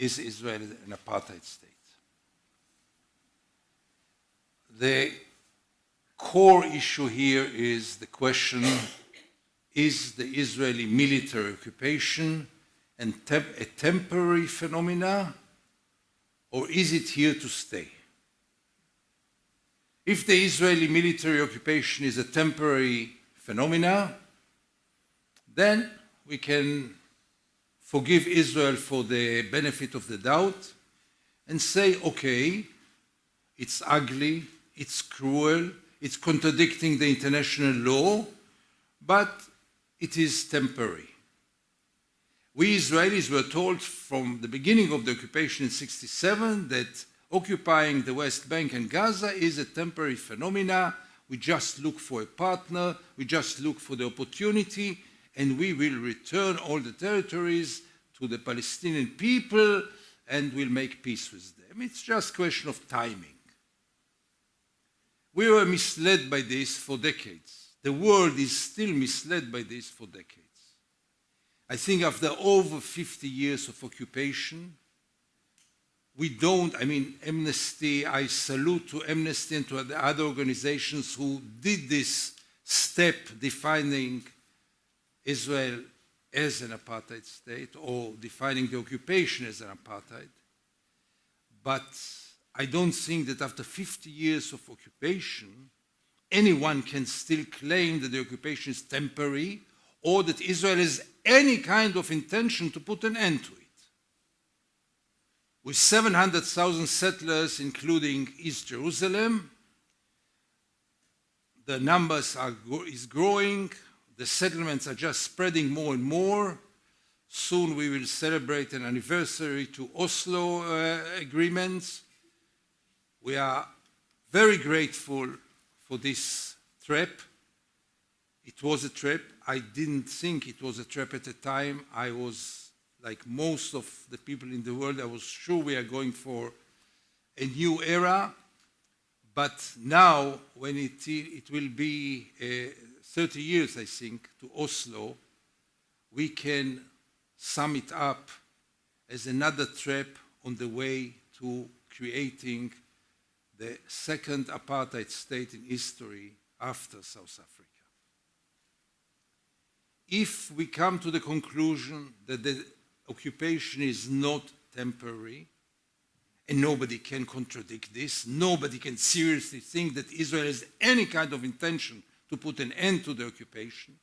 is Israel an apartheid state? The core issue here is the question, is the Israeli military occupation a temporary phenomena, or is it here to stay? If the Israeli military occupation is a temporary phenomena, then we can forgive Israel for the benefit of the doubt and say, okay, it's ugly, it's cruel, it's contradicting the international law, but it is temporary. We Israelis were told from the beginning of the occupation in 1967 that occupying the West Bank and Gaza is a temporary phenomena. We just look for a partner, we just look for the opportunity, and we will return all the territories to the Palestinian people and we'll make peace with them. It's just a question of timing. We were misled by this for decades. The world is still misled by this for decades. I think after over 50 years of occupation, Amnesty, I salute to Amnesty and to the other organizations who did this step defining Israel as an apartheid state or defining the occupation as an apartheid. But I don't think that after 50 years of occupation, anyone can still claim that the occupation is temporary or that Israel has any kind of intention to put an end to it. With 700,000 settlers, including East Jerusalem, the numbers is growing, the settlements are just spreading more and more. Soon we will celebrate an anniversary to Oslo agreements. We are very grateful for this trap. It was a trap. I didn't think it was a trap at the time. I was, like most of the people in the world, I was sure we are going for a new era. But now, when it will be 30 years, I think, to Oslo, we can sum it up as another trap on the way to creating the second apartheid state in history after South Africa. If we come to the conclusion that the occupation is not temporary, and nobody can contradict this, nobody can seriously think that Israel has any kind of intention to put an end to the occupation.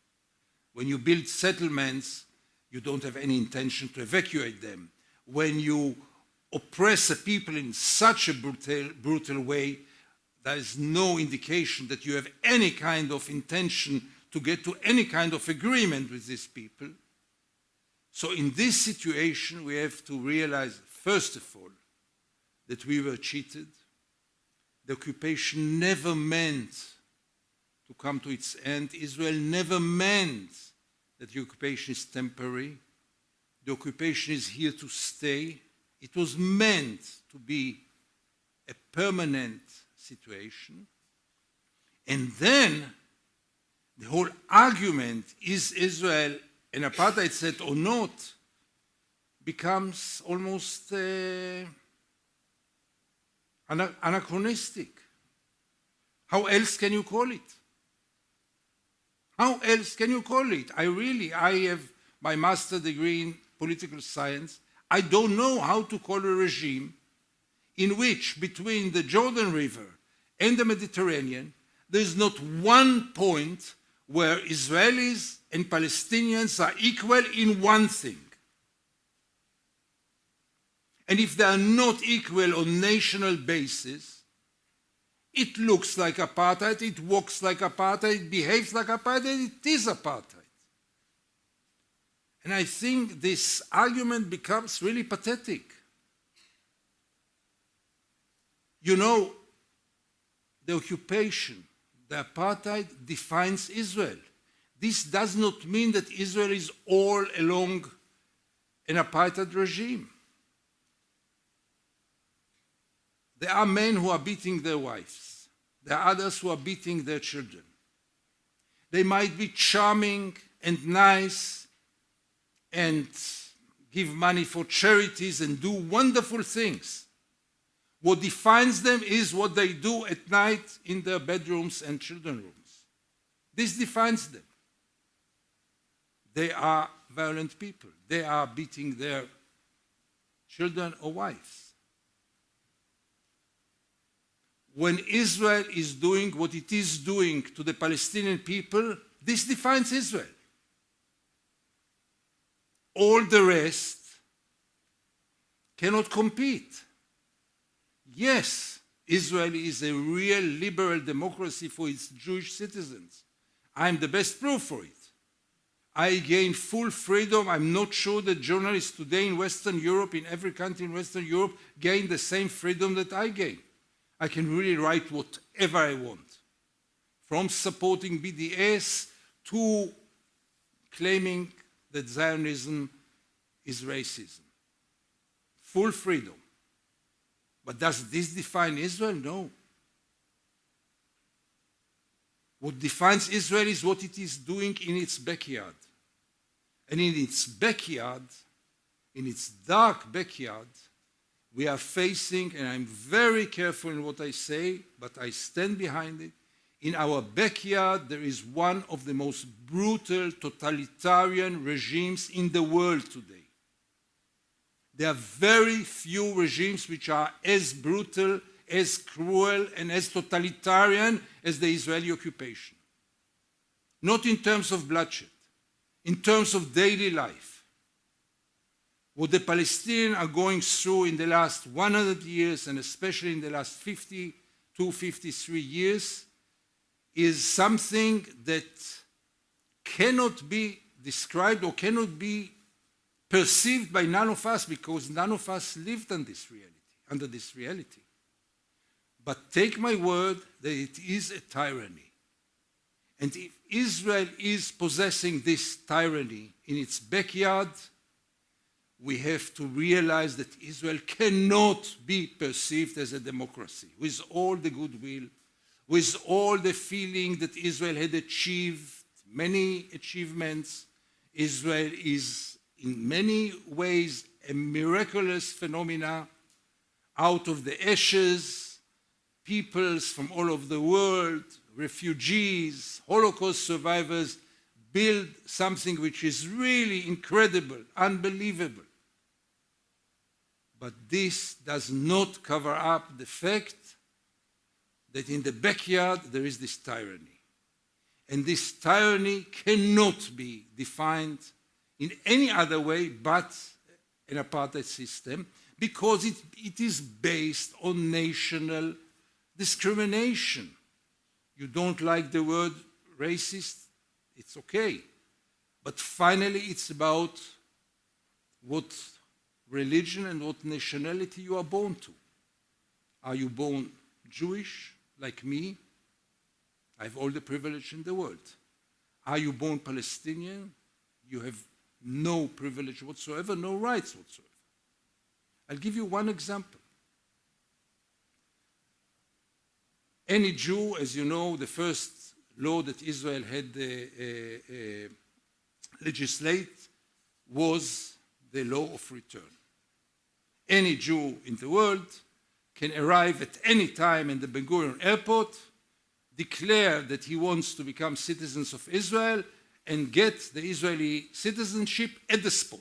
When you build settlements, you don't have any intention to evacuate them. When you oppress a people in such a brutal way, there is no indication that you have any kind of intention to get to any kind of agreement with these people. So in this situation, we have to realize, first of all, that we were cheated. The occupation never meant to come to its end. Israel never meant that the occupation is temporary. The occupation is here to stay. It was meant to be a permanent situation. And then the whole argument, is Israel an apartheid state or not, becomes almost anachronistic. How else can you call it? How else can you call it? I have my master's degree in political science. I don't know how to call a regime in which between the Jordan River and the Mediterranean, there's not one point where Israelis and Palestinians are equal in one thing. And if they are not equal on national basis, it looks like apartheid, it walks like apartheid, it behaves like apartheid, it is apartheid. And I think this argument becomes really pathetic. You know, the occupation, the apartheid defines Israel. This does not mean that Israel is all along an apartheid regime. There are men who are beating their wives. There are others who are beating their children. They might be charming and nice and give money for charities and do wonderful things. What defines them is what they do at night in their bedrooms and children's rooms. This defines them. They are violent people. They are beating their children or wives. When Israel is doing what it is doing to the Palestinian people, this defines Israel. All the rest cannot compete. Yes, Israel is a real liberal democracy for its Jewish citizens. I'm the best proof for it. I gain full freedom. I'm not sure that journalists today in Western Europe, in every country in Western Europe, gain the same freedom that I gain. I can really write whatever I want, from supporting BDS to claiming that Zionism is racism. Full freedom. But does this define Israel? No. What defines Israel is what it is doing in its backyard. And in its backyard, in its dark backyard, we are facing, and I'm very careful in what I say, but I stand behind it, in our backyard there is one of the most brutal totalitarian regimes in the world today. There are very few regimes which are as brutal, as cruel, and as totalitarian as the Israeli occupation. Not in terms of bloodshed, in terms of daily life. What the Palestinians are going through in the last 100 years, and especially in the last 52, 53 years, is something that cannot be described or cannot be perceived by none of us, because none of us lived under this reality. But take my word that it is a tyranny. And if Israel is possessing this tyranny in its backyard, we have to realize that Israel cannot be perceived as a democracy. With all the goodwill, with all the feeling that Israel had achieved many achievements, Israel is in many ways a miraculous phenomena. Out of the ashes, peoples from all over the world, refugees, Holocaust survivors, build something which is really incredible, unbelievable. But this does not cover up the fact that in the backyard there is this tyranny. And this tyranny cannot be defined in any other way but an apartheid system, because it is based on national discrimination. You don't like the word racist? It's okay. But finally, it's about what religion and what nationality you are born to. Are you born Jewish, like me? I have all the privilege in the world. Are you born Palestinian? You have no privilege whatsoever, no rights whatsoever. I'll give you one example. Any Jew, as you know, the first law that Israel had legislate was the law of return. Any Jew in the world can arrive at any time in the Ben Gurion airport, declare that he wants to become citizens of Israel, and get the Israeli citizenship at the spot.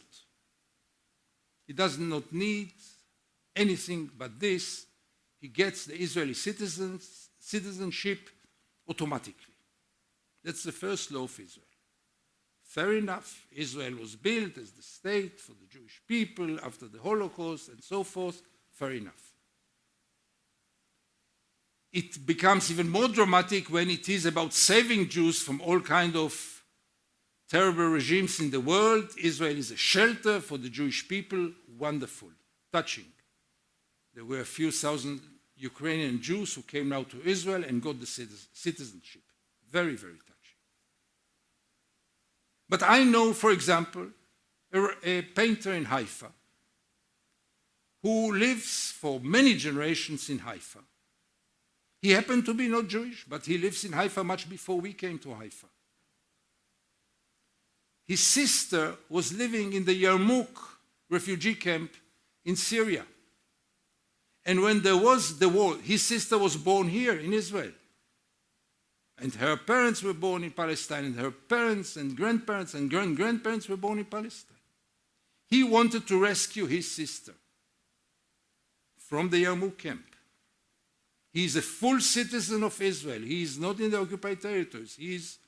He does not need anything but this. He gets the Israeli citizenship automatically. That's the first law of Israel. Fair enough, Israel was built as the state for the Jewish people after the Holocaust and so forth. Fair enough. It becomes even more dramatic when it is about saving Jews from all kinds of terrible regimes in the world. Israel is a shelter for the Jewish people. Wonderful, touching. There were a few thousand Ukrainian Jews who came now to Israel and got the citizenship. Very, very touching. But I know, for example, a painter in Haifa who lives for many generations in Haifa. He happened to be not Jewish, but he lives in Haifa much before we came to Haifa. His sister was living in the Yarmouk refugee camp in Syria. And when there was the war, his sister was born here in Israel. And her parents were born in Palestine, and her parents and grandparents and grandparents were born in Palestine. He wanted to rescue his sister from the Yarmouk camp. He is a full citizen of Israel. He is not in the occupied territories. He is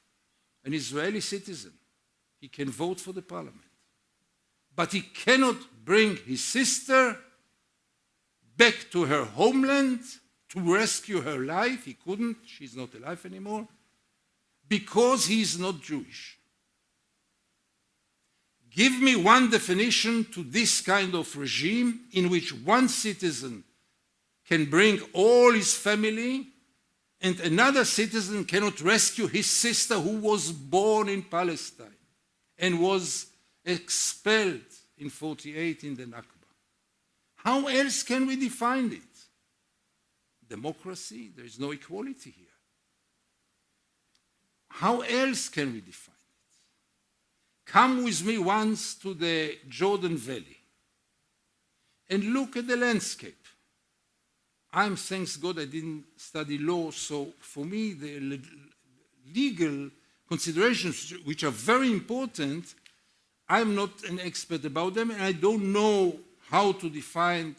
an Israeli citizen. He can vote for the parliament. But he cannot bring his sister back to her homeland to rescue her life. He couldn't. She's not alive anymore. Because he is not Jewish. Give me one definition to this kind of regime in which one citizen can bring all his family and another citizen cannot rescue his sister who was born in Palestine and was expelled in 48 in the Nakba. How else can we define it? Democracy? There is no equality here. How else can we define it? Come with me once to the Jordan Valley and look at the landscape. Thanks God, I didn't study law, so for me the legal considerations, which are very important, I'm not an expert about them, and I don't know how to define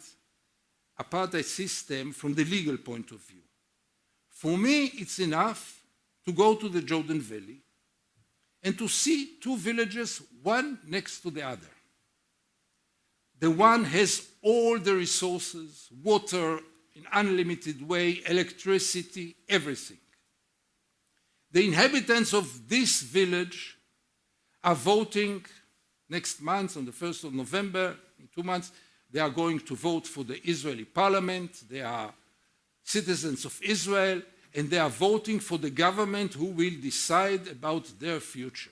apartheid system from the legal point of view. For me, it's enough to go to the Jordan Valley and to see two villages, one next to the other. The one has all the resources, water in unlimited way, electricity, everything. The inhabitants of this village are voting next month, on the 1st of November, in 2 months, they are going to vote for the Israeli parliament. They are citizens of Israel, and they are voting for the government who will decide about their future.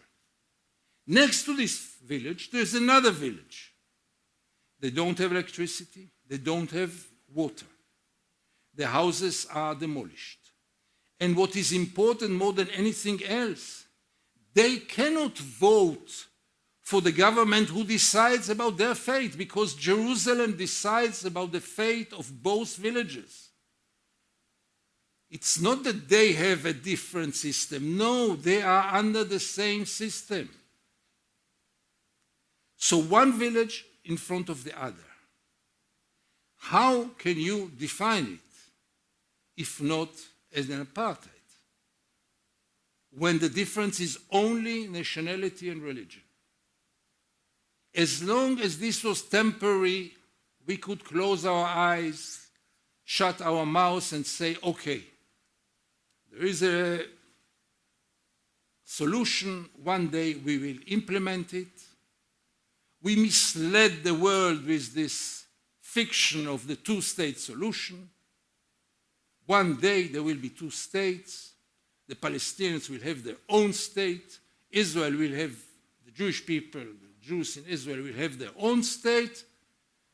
Next to this village, there's another village. They don't have electricity. They don't have water. The houses are demolished. And what is important more than anything else, they cannot vote for the government who decides about their fate, because Jerusalem decides about the fate of both villages. It's not that they have a different system. No, they are under the same system. So one village in front of the other. How can you define it if not as an apartheid? When the difference is only nationality and religion. As long as this was temporary, we could close our eyes, shut our mouths and say, okay, there is a solution, one day we will implement it. We misled the world with this fiction of the two-state solution. One day there will be two states. The Palestinians will have their own state. Israel will have, the Jewish people, the Jews in Israel will have their own state.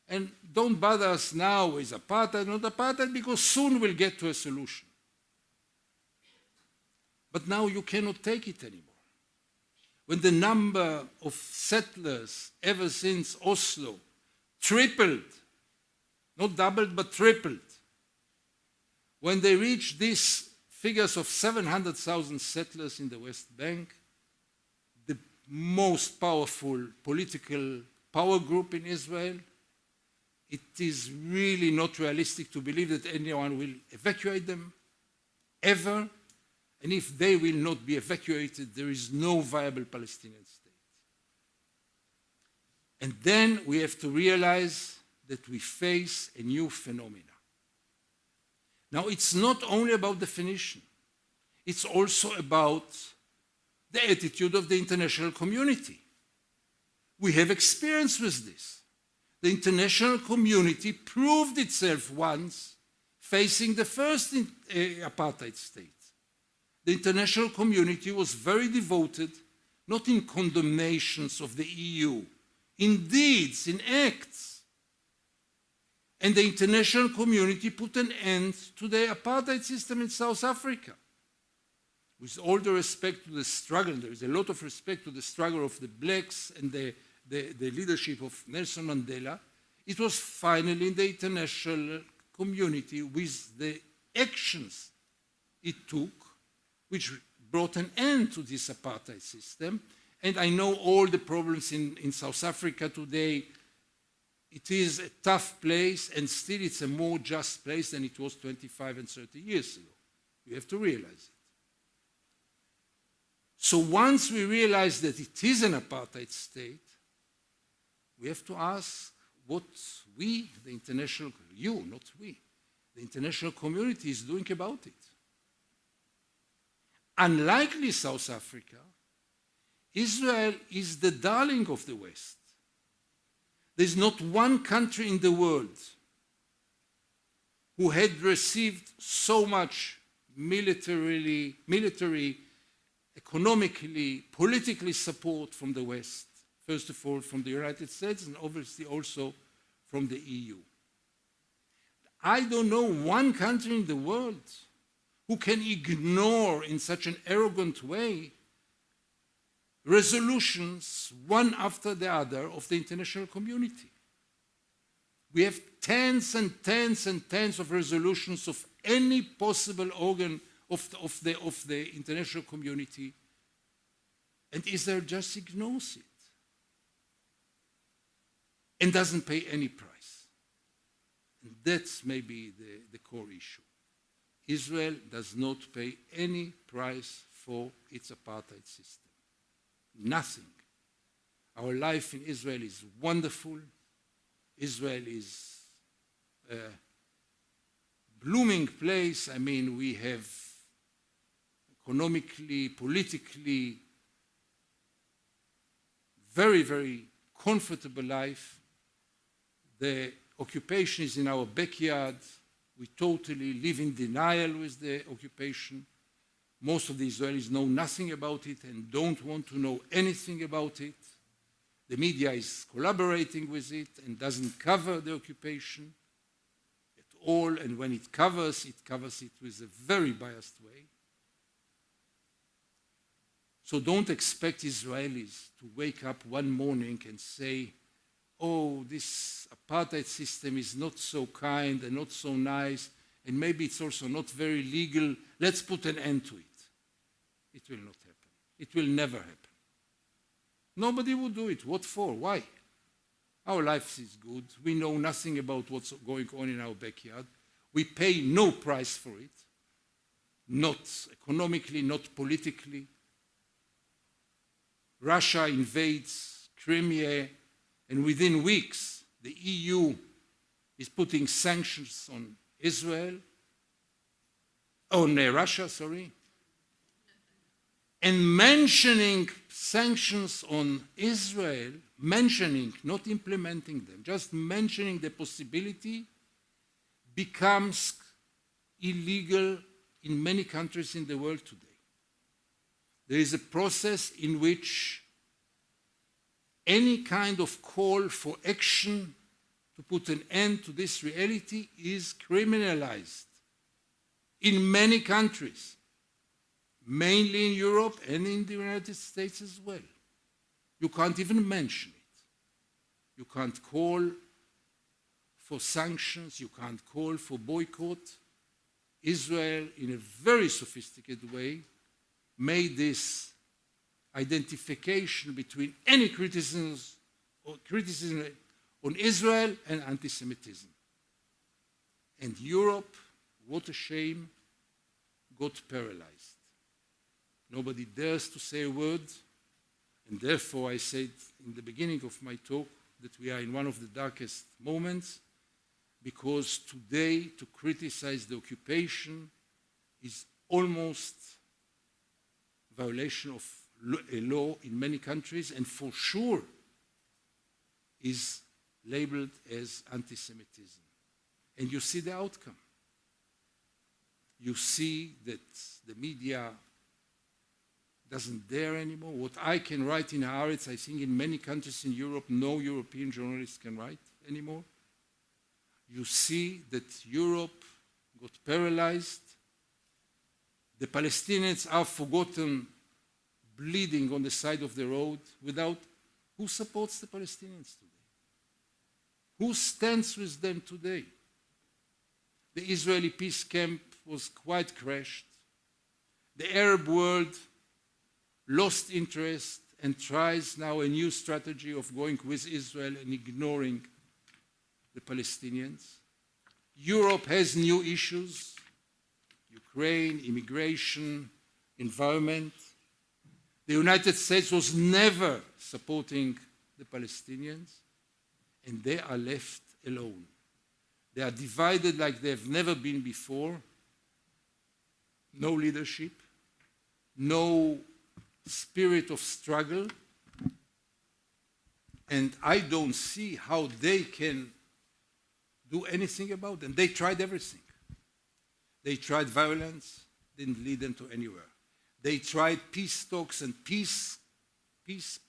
And don't bother us now with apartheid, not apartheid, because soon we'll get to a solution. But now you cannot take it anymore. When the number of settlers ever since Oslo tripled, not doubled, but tripled, when they reached these figures of 700,000 settlers in the West Bank, the most powerful political power group in Israel, it is really not realistic to believe that anyone will evacuate them, ever. And if they will not be evacuated, there is no viable Palestinian state. And then we have to realize that we face a new phenomena. Now, it's not only about definition. It's also about the attitude of the international community. We have experience with this. The international community proved itself once facing the first apartheid state. The international community was very devoted, not in condemnations of the EU, in deeds, in acts. And the international community put an end to the apartheid system in South Africa. With all the respect to the struggle, there is a lot of respect to the struggle of the blacks and the the leadership of Nelson Mandela, it was finally in the international community with the actions it took, which brought an end to this apartheid system. And I know all the problems in South Africa today. It is a tough place, and still it's a more just place than it was 25 and 30 years ago. You have to realize it. So once we realize that it is an apartheid state, we have to ask what we, the international, you, not we, the international community is doing about it. Unlikely South Africa, Israel is the darling of the West. There's not one country in the world who had received so much military, economically, politically support from the West. First of all, from the United States, and obviously also from the EU. I don't know one country in the world who can ignore in such an arrogant way resolutions one after the other of the international community. We have tens and tens and tens of resolutions of any possible organ of the international community, and Israel just ignores it and doesn't pay any price. And that's maybe the core issue. Israel does not pay any price for its apartheid system. Nothing. Our life in Israel is wonderful. Israel is a blooming place. I mean, we have economically, politically, very, very comfortable life. The occupation is in our backyard. We totally live in denial with the occupation. Most of the Israelis know nothing about it and don't want to know anything about it. The media is collaborating with it and doesn't cover the occupation at all, and when it covers it with a very biased way. So don't expect Israelis to wake up one morning and say, oh, this apartheid system is not so kind and not so nice, and maybe it's also not very legal, let's put an end to it. It will not happen. It will never happen. Nobody will do it. What for? Why? Our life is good. We know nothing about what's going on in our backyard. We pay no price for it, not economically, not politically. Russia invades Crimea, and within weeks, the EU is putting sanctions on Russia, and mentioning sanctions on Israel, mentioning, not implementing them, just mentioning the possibility becomes illegal in many countries in the world today. There is a process in which any kind of call for action to put an end to this reality is criminalized in many countries, mainly in Europe and in the United States as well. You can't even mention it. You can't call for sanctions. You can't call for boycott. Israel, in a very sophisticated way, made this identification between any criticism on Israel and anti-Semitism. And Europe, what a shame, got paralyzed. Nobody dares to say a word, and therefore I said in the beginning of my talk that we are in one of the darkest moments, because today to criticize the occupation is almost violation of a law in many countries, and for sure is labeled as anti-Semitism. And you see the outcome. You see that the media doesn't dare anymore. What I can write in Haaretz, I think in many countries in Europe, no European journalist can write anymore. You see that Europe got paralyzed. The Palestinians are forgotten, bleeding on the side of the road without Who supports the Palestinians today? Who stands with them today? The Israeli peace camp was quite crashed. The Arab world lost interest and tries now a new strategy of going with Israel and ignoring the Palestinians. Europe has new issues: Ukraine, immigration, environment. The United States was never supporting the Palestinians, and they are left alone. They are divided like they have never been before. No leadership, no spirit of struggle, and I don't see how they can do anything about them. They tried everything. They tried violence, didn't lead them to anywhere. They tried peace talks and peace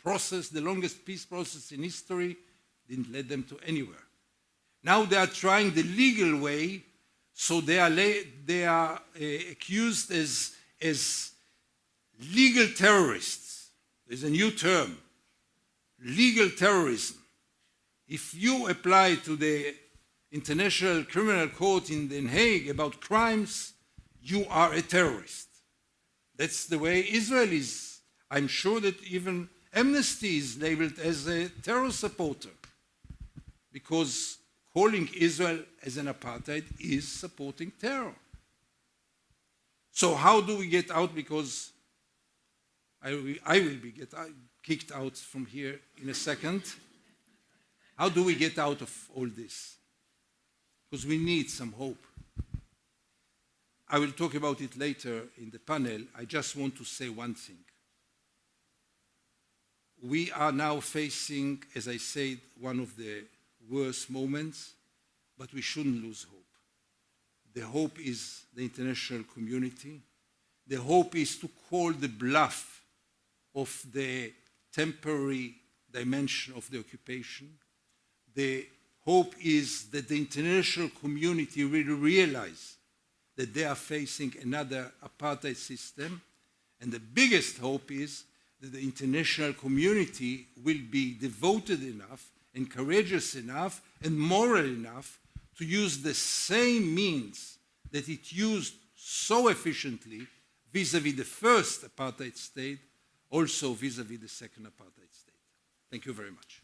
process, the longest peace process in history, didn't lead them to anywhere. Now they are trying the legal way, so they are accused as legal terrorists. There's a new term, legal terrorism. If you apply to the International Criminal Court in Den Haag about crimes, you are a terrorist. That's the way Israel is. I'm sure that even Amnesty is labeled as a terror supporter, because calling Israel as an apartheid is supporting terror. So how do we get out? Because I will be kicked out from here in a second. How do we get out of all this? Because we need some hope. I will talk about it later in the panel. I just want to say one thing. We are now facing, as I said, one of the worst moments, but we shouldn't lose hope. The hope is the international community. The hope is to call the bluff of the temporary dimension of the occupation. The hope is that the international community will realize that they are facing another apartheid system. And the biggest hope is that the international community will be devoted enough and courageous enough and moral enough to use the same means that it used so efficiently vis-à-vis the first apartheid state, also vis-à-vis the second apartheid state. Thank you very much.